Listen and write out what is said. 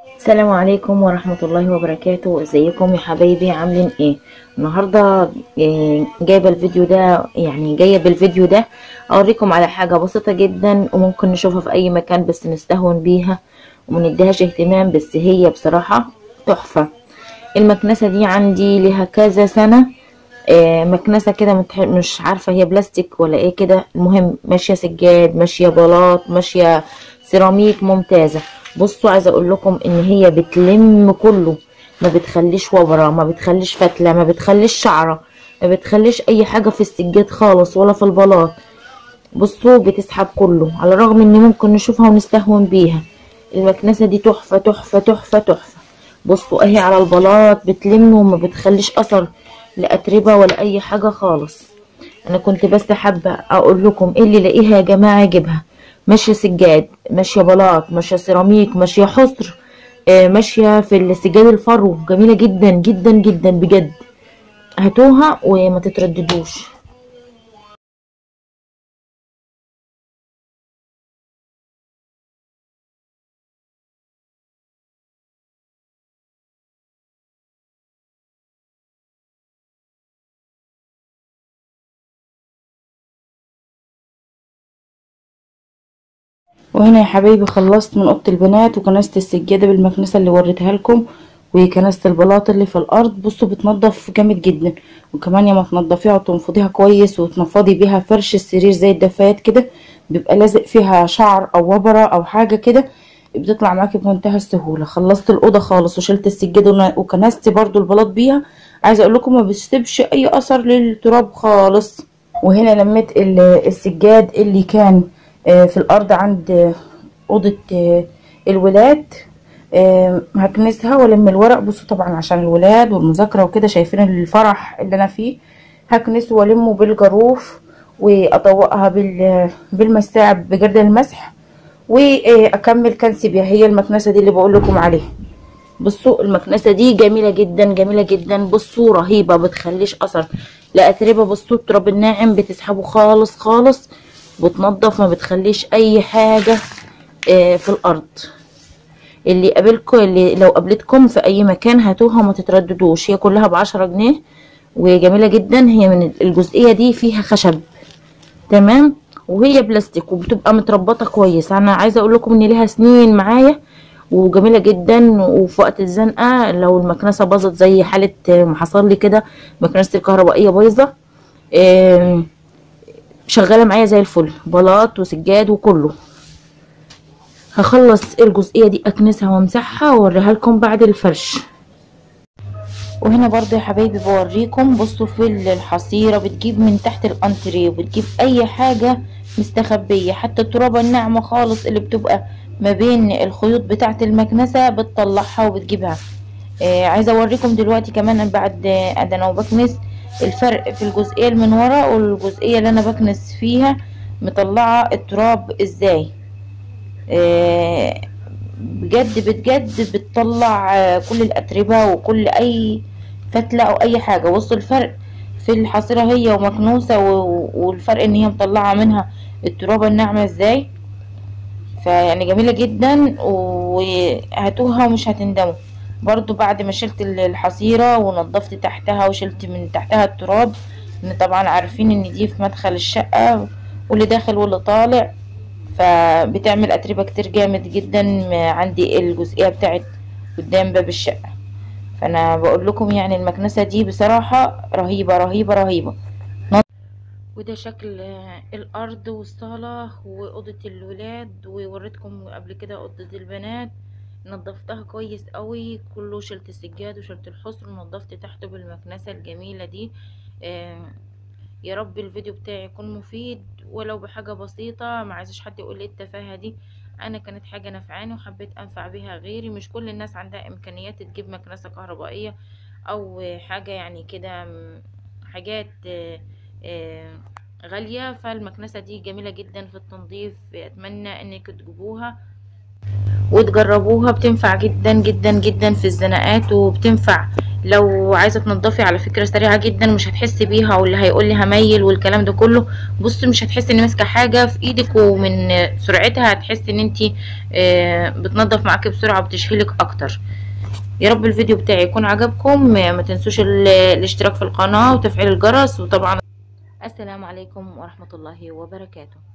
السلام عليكم ورحمة الله وبركاته. ازيكم يا حبايبي؟ عاملين ايه النهاردة؟ جايبة الفيديو ده، جاية بالفيديو ده اوريكم على حاجة بسيطة جدا وممكن نشوفها في اي مكان بس نستهون بيها ومنديهاش اهتمام، بس هي بصراحة تحفة. المكنسة دي عندي لها كذا سنة. مكنسة كده مش عارفة هي بلاستيك ولا ايه كده، المهم ماشية سجاد، ماشية بلاط، ماشية سيراميك، ممتازة. بصوا، عايزة اقول لكم ان هي بتلم كله، ما بتخليش وبرة، ما بتخليش فتلة، ما بتخليش شعرة، ما بتخليش اي حاجة في السجاد خالص ولا في البلاط. بصوا بتسحب كله، على الرغم ان ممكن نشوفها ونستهون بيها. المكنسة دي تحفة تحفة تحفة تحفة. بصوا اهي على البلاط بتلم وما بتخليش اثر لأتربة ولا اي حاجة خالص. انا كنت بس حابة اقول لكم إيه اللي لاقيها يا جماعة يجيبها. ماشية سجاد، ماشية بلاط، ماشية سيراميك، ماشية حصر، ماشية في السجاد الفرو، جميلة جدا جدا جدا بجد. هاتوها وما تترددوش. وهنا يا حبايبي خلصت من اوضه البنات وكنست السجاده بالمكنسه اللي وريتها لكم، وكنست البلاط اللي في الارض. بصوا بتنضف جامد جدا، وكمان يا ما تنضفيها وتنفضيها كويس وتنفضي بيها فرش السرير زي الدفايات كده، بيبقى لازق فيها شعر او وبره او حاجه كده، بتطلع معاكي بمنتهى السهوله. خلصت الاوضه خالص وشلت السجاده وكنست برضو البلاط بيها. عايزه اقول لكم ما بتسيبش اي اثر للتراب خالص. وهنا لميت السجاد اللي كان في الارض عند اوضه الولاد. هكنسها والم الورق. بصوا طبعا عشان الولاد والمذاكره وكده، شايفين الفرح اللي انا فيه، هكنسه والمه بالجاروف واطوقها بالمساعة بجرد المسح، واكمل كنس بيها. هي المكنسه دي اللي بقول لكم عليها. بصوا المكنسة دي جميلة جدا جميلة جدا. بصوا رهيبة، بتخليش اثر لا اتربة. بصوا التراب الناعم بتسحبه خالص خالص، بتنضف، ما بتخليش اي حاجة في الارض. اللي قابلكم، اللي لو قابلتكم في اي مكان هاتوها وما تترددوش. هي كلها ب10 جنيه وجميلة جدا. هي من الجزئية دي فيها خشب، تمام، وهي بلاستيك وبتبقى متربطة كويس. انا عايزة اقول لكم ان ليها سنين معايا وجميلة جدا. وفي وقت الزنقة لو المكنسة باظت زي حالة ما حصل لي كده، مكنسة الكهربائية بايظة، آم، شغالة معايا زي الفل، بلاط وسجاد وكله. هخلص الجزئية دي اكنسها وامسحها واوريها لكم بعد الفرش. وهنا برضو يا حبايبي بوريكم. بصوا في الحصيرة بتجيب من تحت الانتريه، وبتجيب اي حاجة مستخبية، حتى الترابة الناعمة خالص اللي بتبقى ما بين الخيوط بتاعت المكنسة بتطلعها وبتجيبها. عايزة اوريكم دلوقتي كمان بعد انا وبكنس الفرق في الجزئية اللي من ورا والجزئية اللي انا بكنس فيها، مطلعة التراب ازاي. بجد بجد بتطلع كل الاتربه وكل اي فتله او اي حاجه. بصوا الفرق في الحصيره هي ومكنوسه، والفرق ان هي مطلعه منها الترابه الناعمه ازاي. فيعني جميله جدا، وهاتوها ومش هتندموا. برضو بعد ما شلت الحصيره ونضفت تحتها وشلت من تحتها التراب، ان طبعا عارفين ان دي في مدخل الشقه واللي داخل واللي طالع، فبتعمل اتربه كتير جامد جدا عندي الجزئيه بتاعت قدام باب الشقه. فانا بقول لكم يعني المكنسه دي بصراحه رهيبه رهيبه رهيبه. وده شكل الارض والصاله واوضه الولاد، ووريتكم قبل كده اوضه البنات. نضفتها كويس قوي كله، شلت السجاد وشلت الحصر ونضفت تحته بالمكنسه الجميله دي. يا رب الفيديو بتاعي يكون مفيد ولو بحاجة بسيطة. ما عايزش حد يقول لي التفاهة دي، انا كانت حاجة نفعاني وحبيت انفع بيها غيري. مش كل الناس عندها امكانيات تجيب مكنسة كهربائية او حاجة يعني كده، حاجات غالية. فالمكنسة دي جميلة جدا في التنظيف، اتمنى انك تجيبوها وتجربوها. بتنفع جدا جدا جدا في الزناقات، وبتنفع لو عايزه تنضفي على فكره سريعه جدا، مش هتحسي بيها، واللي هيقول لي هميل والكلام ده كله، بصي مش هتحسي ان ماسكه حاجه في ايدك، ومن سرعتها هتحسي ان انت بتنضف معاكي بسرعه وبتشحلك اكتر. يا رب الفيديو بتاعي يكون عجبكم، ما تنسوش الاشتراك في القناه وتفعيل الجرس، وطبعا السلام عليكم ورحمه الله وبركاته.